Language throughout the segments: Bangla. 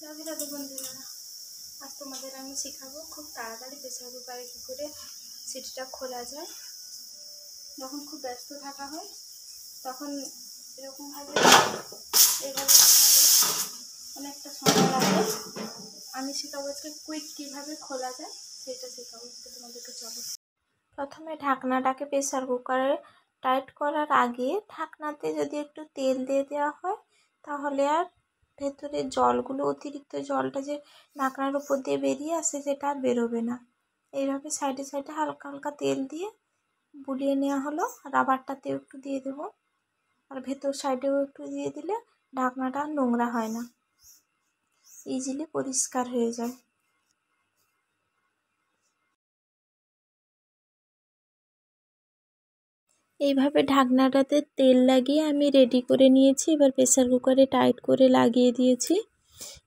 রাধে রাধে বন্ধুরা, আজ তোমাদের আমি শেখাবো খুব তাড়াতাড়ি প্রেসার কুকারে কী করে সিটিটা খোলা যায়। যখন খুব ব্যস্ত থাকা হয় তখন এরকমভাবে এইভাবে অনেকটা সময় লাগে। আমি শেখাবো আজকে কুইক কীভাবে খোলা যায়, সেটা শেখাবো তোমাদেরকে। চলো, প্রথমে ঢাকনাটাকে প্রেসার কুকারে টাইট করার আগে ঢাকনাতে যদি একটু তেল দিয়ে দেওয়া হয় তাহলে আর ভেতরে জলগুলো, অতিরিক্ত জলটা যে ঢাকনার উপর দিয়ে বেরিয়ে আসে সেটা আর বেরোবে না। এইভাবে সাইডে সাইডে হালকা হালকা তেল দিয়ে বুলিয়ে নেওয়া হলো। রাবারটাতেও একটু দিয়ে দেবো, আর ভেতর সাইডেও একটু দিয়ে দিলে ঢাকনাটা নোংরা হয় না, ইজিলি পরিষ্কার হয়ে যায়। এইভাবে ঢাকনাটাতে তেল লাগিয়ে আমি রেডি করে নিয়েছি। এবার প্রেসার কুকারে টাইট করে লাগিয়ে দিয়েছি।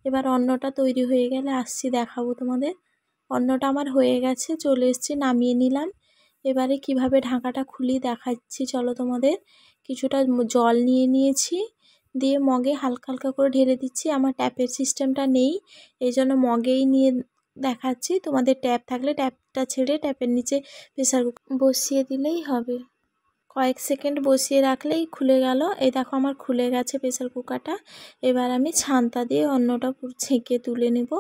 এবার অন্নটা তৈরি হয়ে গেলে আসছি দেখাবো তোমাদের। অন্নটা আমার হয়ে গেছে, চলে এসেছি, নামিয়ে নিলাম। এবারে কিভাবে ঢাকাটা খুলি দেখাচ্ছি চলো তোমাদের। কিছুটা জল নিয়ে নিয়েছি, দিয়ে মগে হালকা হালকা করে ঢেলে দিচ্ছি। আমার ট্যাপের সিস্টেমটা নেই, এই জন্য মগেই নিয়ে দেখাচ্ছি। তোমাদের ট্যাপ থাকলে ট্যাপটা ছেড়ে ট্যাপের নিচে প্রেসার কুকার বসিয়ে দিলেই হবে। কয়েক সেকেন্ড বসিয়ে রাখলেই খুলে গেল। এই দেখো আমার খুলে গেছে প্রেসার কুকারটা। এবার আমি ছান্তা দিয়ে অন্নটা পুরো ছেঁকে তুলে নেব।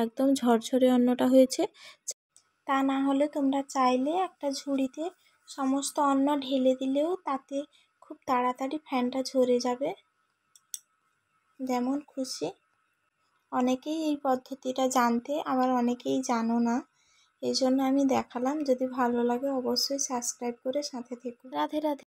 একদম ঝরঝরে অন্নটা হয়েছে। তা না হলে তোমরা চাইলে একটা ঝুড়িতে সমস্ত অন্ন ঢেলে দিলেও তাতে খুব তাড়াতাড়ি ফ্যানটা ঝরে যাবে, যেমন খুশি। অনেকেই এই পদ্ধতিটা জানতে, আবার অনেকেই জানো না, এই জন্য আমি দেখালাম। যদি ভালো লাগে অবশ্যই সাবস্ক্রাইব করে সাথে থেকো। রাধে রাধে।